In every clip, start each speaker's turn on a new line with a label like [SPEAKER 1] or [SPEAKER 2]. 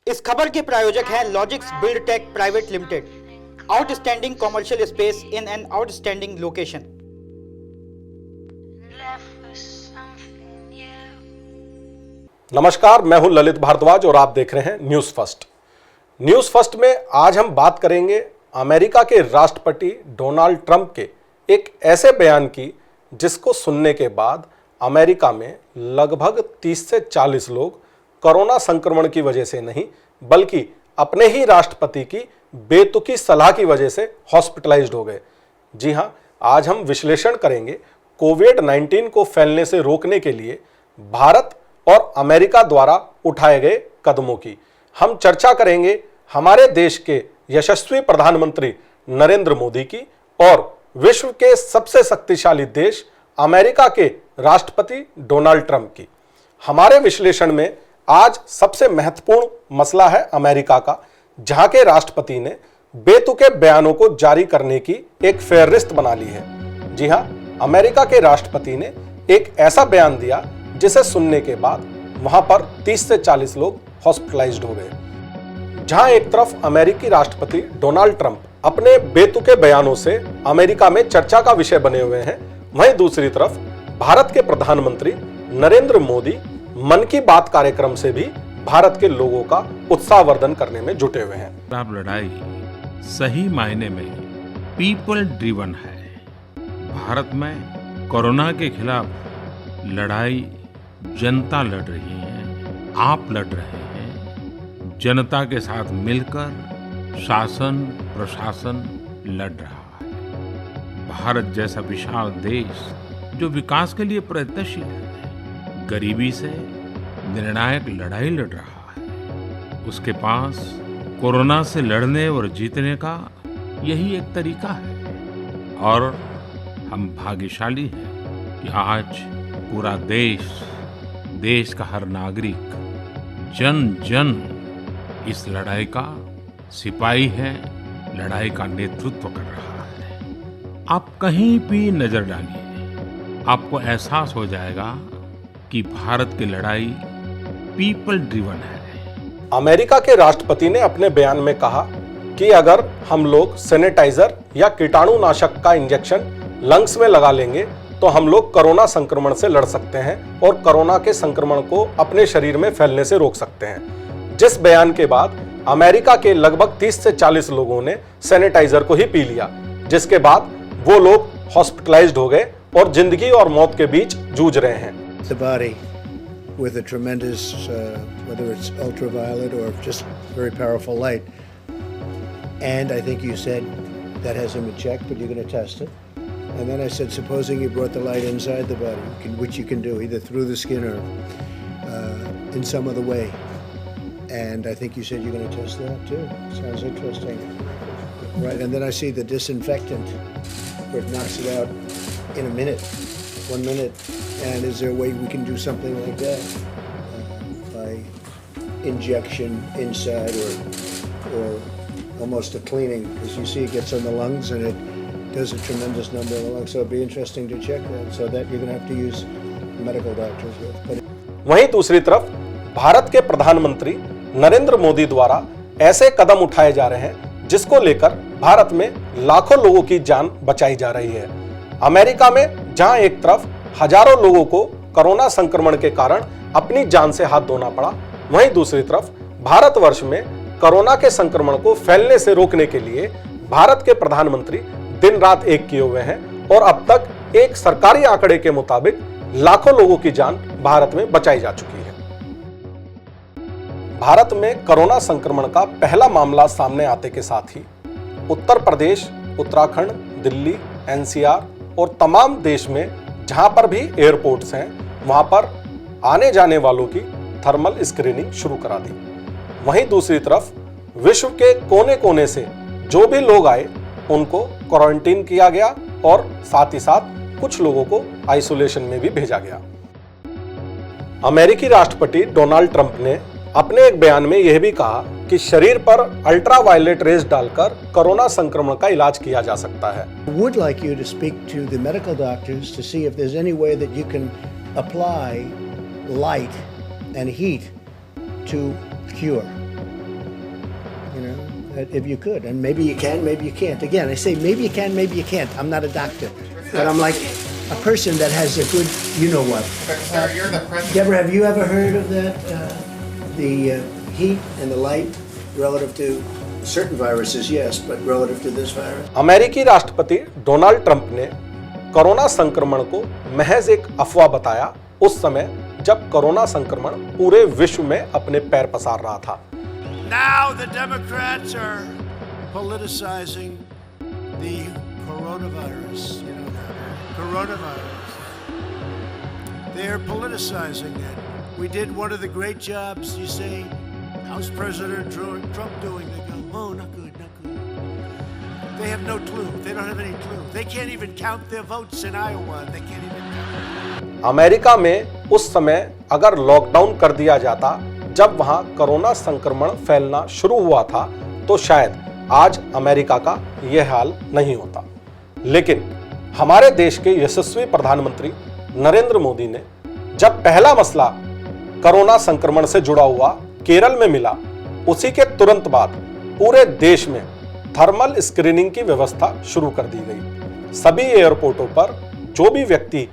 [SPEAKER 1] इस खबर के प्रायोजक हैं Logix Buildtech Private Limited, outstanding commercial space in an outstanding location.
[SPEAKER 2] नमस्कार, मैं हूं ललित भारद्वाज और आप देख रहे हैं न्यूज फर्स्ट। न्यूज फर्स्ट में आज हम बात करेंगे अमेरिका के राष्ट्रपति डोनाल्ड ट्रंप के एक ऐसे बयान की जिसको सुनने के बाद अमेरिका में लगभग 30 से 40 लोग कोरोना संक्रमण की वजह से नहीं बल्कि अपने ही राष्ट्रपति की बेतुकी सलाह की वजह से हॉस्पिटलाइज्ड हो गए। जी हां, आज हम विश्लेषण करेंगे कोविड-19 को फैलने से रोकने के लिए भारत और अमेरिका द्वारा उठाए गए कदमों की। हम चर्चा करेंगे हमारे देश के यशस्वी प्रधानमंत्री नरेंद्र मोदी की और विश्व के सबसे शक्तिशाली देश अमेरिका के राष्ट्रपति डोनाल्ड ट्रंप की। हमारे विश्लेषण में आज सबसे महत्वपूर्ण मसला है अमेरिका का, जहां के राष्ट्रपति ने बेतुके बयानों को जारी करने की एक फेहरिस्त बना ली है। जी हां, अमेरिका के राष्ट्रपति ने एक ऐसा बयान दिया जिसे सुनने के बाद वहां पर 30 से 40 लोग हॉस्पिटलाइज्ड हो गए। जहां एक तरफ अमेरिकी राष्ट्रपति डोनाल्ड ट्रंप अपने बेतुके बयानों से अमेरिका में चर्चा का विषय बने हुए हैं, वहीं दूसरी तरफ भारत के प्रधानमंत्री नरेंद्र मोदी मन की बात कार्यक्रम से भी भारत के लोगों का उत्साहवर्धन करने में जुटे हुए हैं।
[SPEAKER 3] अब लड़ाई सही मायने में पीपल ड्रिवन है। भारत में कोरोना के खिलाफ लड़ाई जनता लड़ रही है, आप लड़ रहे हैं। जनता के साथ मिलकर शासन प्रशासन लड़ रहा है। भारत जैसा विशाल देश जो विकास के लिए प्रयत्नशील है, गरीबी से निर्णायक लड़ाई लड़ रहा है। उसके पास कोरोना से लड़ने और जीतने का यही एक तरीका है और हम भाग्यशाली हैं कि आज पूरा देश का हर नागरिक जन जन इस लड़ाई का सिपाही है, लड़ाई का नेतृत्व कर रहा है। आप कहीं भी नजर डालिए, आपको एहसास हो जाएगा कि भारत की लड़ाई पीपल ड्रिवन है।
[SPEAKER 2] अमेरिका के राष्ट्रपति ने अपने बयान में कहा कि अगर हम लोग सैनिटाइजर या कीटाणुनाशक का इंजेक्शन लंग्स में लगा लेंगे तो हम लोग कोरोना संक्रमण से लड़ सकते हैं और कोरोना के संक्रमण को अपने शरीर में फैलने से रोक सकते हैं। जिस बयान के बाद अमेरिका के लगभग 30 से 40 लोगों ने सैनिटाइजर को ही पी लिया, जिसके बाद वो लोग हॉस्पिटलाइज्ड हो गए और जिंदगी और मौत के बीच जूझ रहे हैं।
[SPEAKER 4] The body with a tremendous, whether it's ultraviolet or just very powerful light. And I think you said that has him in check, but you're going to test it. And then I said, supposing you brought the light inside the body, which you can do either through the skin or in some other way. And I think you said you're going to test that too. Sounds interesting. Right, and then I see the disinfectant, where it knocks it out in a minute, 1 minute. And is there a way we can do something like that by injection inside or almost a cleaning? Because you see it gets on the lungs and it does a tremendous number on the lungs. So it'd be interesting to check that. So that you're going to have to use medical doctors with. But
[SPEAKER 2] वहीं दूसरी तरफ भारत के प्रधानमंत्री नरेंद्र मोदी द्वारा ऐसे कदम उठाए जा रहे हैं जिसको लेकर भारत में लाखों लोगों की जान बचाई जा रही है। अमेरिका में जहां एक तरफ हजारों लोगों को कोरोना संक्रमण के कारण अपनी जान से हाथ धोना पड़ा, वहीं दूसरी तरफ भारतवर्ष में कोरोना के संक्रमण को फैलने से रोकने के लिए भारत के प्रधानमंत्री दिन रात एक किए हुए हैं और अब तक एक सरकारी आंकड़े के मुताबिक लाखों लोगों की जान भारत में बचाई जा चुकी है। भारत में कोरोना संक्रमण का पहला मामला सामने आते के साथ ही उत्तर प्रदेश, उत्तराखंड, दिल्ली, एनसीआर और तमाम देश में जहां पर भी एयरपोर्ट्स हैं वहां पर आने जाने वालों की थर्मल स्क्रीनिंग शुरू करा दी। वहीं दूसरी तरफ विश्व के कोने कोने से जो भी लोग आए उनको क्वारंटीन किया गया और साथ ही साथ कुछ लोगों को आइसोलेशन में भी भेजा गया। अमेरिकी राष्ट्रपति डोनाल्ड ट्रंप ने अपने एक बयान में यह भी कहा कि शरीर पर अल्ट्रावायलेट रेज डालकर कोरोना संक्रमण का इलाज किया जा सकता है।
[SPEAKER 4] I would like you to speak to the medical doctors to see if there's any way that you can apply light and heat to cure. if you could. And maybe you can, maybe you can't. Again, I say maybe you can, maybe you can't. I'm not a doctor, but I'm like a person that has a good, you know what.
[SPEAKER 5] Sir, you're the president.
[SPEAKER 4] Deborah, have you ever heard of that? The heat and the light relative to certain viruses, yes, but relative to this virus?
[SPEAKER 2] अमेरिकी राष्ट्रपति Donald Trump ने corona संक्रमण को महज एक अफवाह बताया उस समय जब कोरोना संक्रमण पूरे विश्व में अपने पैर पसार रहा था।
[SPEAKER 4] Now the Democrats are politicizing the coronavirus. You know that, coronavirus. They're politicizing it. We did one of the great jobs. You say, how's President Trump doing? They go, oh, not good, not good. They have no clue. They don't have any clue. They can't even count their votes in Iowa. They can't even count.
[SPEAKER 2] America में उस समय अगर lockdown कर दिया जाता जब वहां corona संक्रमण फैलना शुरू हुआ था तो शायद आज अमेरिका का यह हाल नहीं होता। लेकिन हमारे देश के यशस्वी प्रधानमंत्री नरेंद्र मोदी ने जब पहला मसला कोरोना संक्रमण से जुड़ा हुआ केरल में मिला, उसी के तुरंत बाद पूरे देश में थर्मल स्क्रीनिंग की व्यवस्था शुरू कर दी गई। सभी एयरपोर्टों पर जो भी व्यक्ति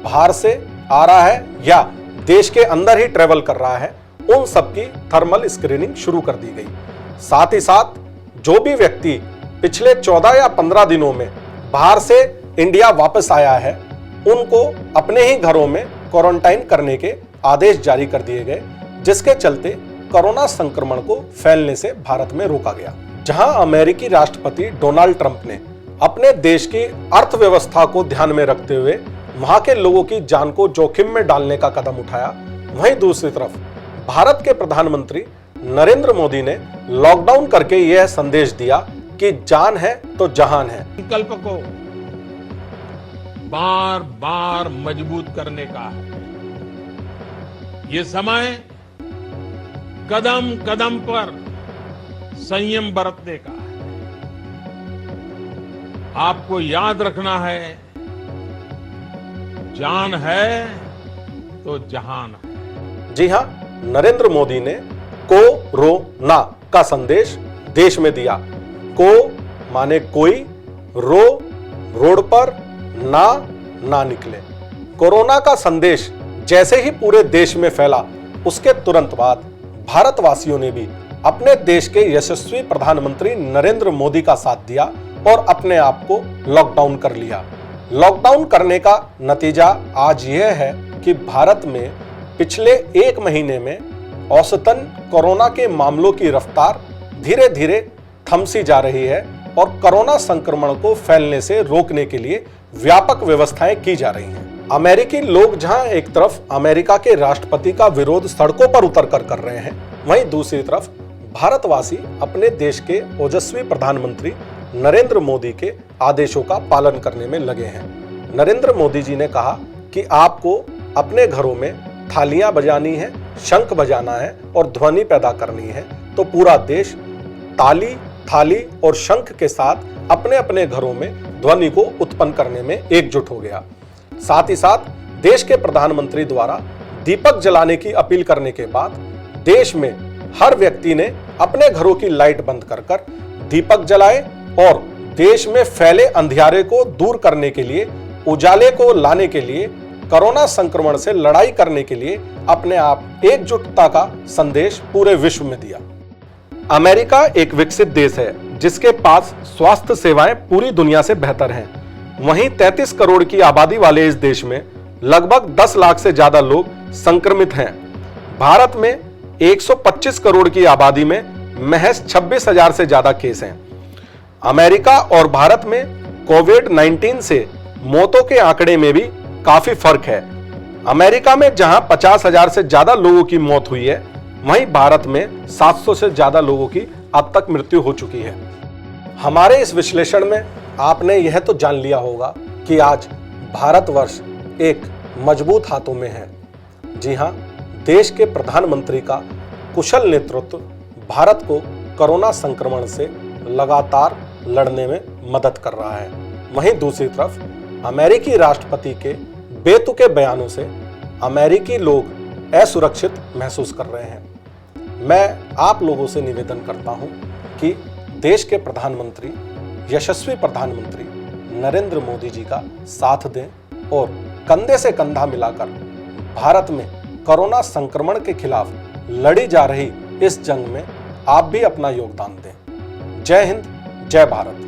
[SPEAKER 2] बाहर से आ रहा है या देश के अंदर ही ट्रेवल कर रहा है, उन सबकी थर्मल स्क्रीनिंग शुरू कर दी गई। साथ ही साथ जो भी व्यक्ति पिछले 14 या 15 दिनों में बाहर से इंडिया वापस आया है, उनको अपने ही घरों में क्वारंटाइन करने के आदेश जारी कर दिए गए, जिसके चलते कोरोना संक्रमण को फैलने से भारत में रोका गया। जहां अमेरिकी राष्ट्रपति डोनाल्ड ट्रंप ने अपने देश की अर्थव्यवस्था को ध्यान में रखते हुए वहां के लोगों की जान को जोखिम में डालने का कदम उठाया, वहीं दूसरी तरफ भारत के प्रधानमंत्री नरेंद्र मोदी ने लॉकडाउन करके यह संदेश दिया कि जान है तो जहान है।
[SPEAKER 3] संकल्प को बार बार मजबूत करने का है। ये समय कदम कदम पर संयम बरतने का है। आपको याद रखना है, जान है तो जहान है।
[SPEAKER 2] जी हां, नरेंद्र मोदी ने कोरोना का संदेश देश में दिया। को माने कोई, रोड पर ना निकले। कोरोना का संदेश जैसे ही पूरे देश में फैला, उसके तुरंत बाद भारतवासियों ने भी अपने देश के यशस्वी प्रधानमंत्री नरेंद्र मोदी का साथ दिया और अपने आप को लॉकडाउन कर लिया। लॉकडाउन करने का नतीजा आज यह है कि भारत में पिछले 1 महीने में औसतन कोरोना के मामलों की रफ्तार धीरे धीरे थमसी जा रही है और कोरोना संक्रमण को फैलने से रोकने के लिए व्यापक व्यवस्थाएं की जा रही हैं। अमेरिकी लोग जहां एक तरफ अमेरिका के राष्ट्रपति का विरोध सड़कों पर उतर कर रहे हैं, वहीं दूसरी तरफ भारतवासी अपने देश के ओजस्वी प्रधानमंत्री नरेंद्र मोदी के आदेशों का पालन करने में लगे हैं। नरेंद्र मोदी जी ने कहा कि आपको अपने घरों में थालियां बजानी है, शंख बजाना है और ध्वनि पैदा करनी है, तो पूरा देश ताली, थाली और शंख के साथ अपने अपने घरों में ध्वनि को उत्पन्न करने में एकजुट हो गया। साथ ही साथ देश के प्रधानमंत्री द्वारा दीपक जलाने की अपील करने के बाद देश में हर व्यक्ति ने अपने घरों की लाइट बंद कर दीपक जलाए और देश में फैले अंधियारे को दूर करने के लिए, उजाले को लाने के लिए, कोरोना संक्रमण से लड़ाई करने के लिए अपने आप एकजुटता का संदेश पूरे विश्व में दिया। अमेरिका एक विकसित देश है जिसके पास स्वास्थ्य सेवाएं पूरी दुनिया से बेहतर हैं। वहीं 33 करोड़ की आबादी वाले इस देश में लगभग 10 लाख से ज्यादा लोग संक्रमित हैं। भारत में 125 करोड़ की आबादी में महज 26,000 से ज्यादा केस हैं। अमेरिका और भारत में कोविड-19 से मौतों के आंकड़े में भी काफी फर्क है। अमेरिका में जहां 50,000 से ज्यादा लोगों की मौत हुई है, वहीं भारत में 700 से ज्यादा लोगों की अब तक मृत्यु हो चुकी है। हमारे इस विश्लेषण में आपने यह तो जान लिया होगा कि आज भारतवर्ष एक मजबूत हाथों में है। जी हां, देश के प्रधानमंत्री का कुशल नेतृत्व भारत को कोरोना संक्रमण से लगातार लड़ने में मदद कर रहा है। वहीं दूसरी तरफ अमेरिकी राष्ट्रपति के बेतुके बयानों से अमेरिकी लोग असुरक्षित महसूस कर रहे हैं। मैं आप लोगों से निवेदन करता हूं कि देश के प्रधानमंत्री, यशस्वी प्रधानमंत्री नरेंद्र मोदी जी का साथ दें और कंधे से कंधा मिलाकर भारत में कोरोना संक्रमण के खिलाफ लड़ी जा रही इस जंग में आप भी अपना योगदान दें। जय हिंद, जय भारत।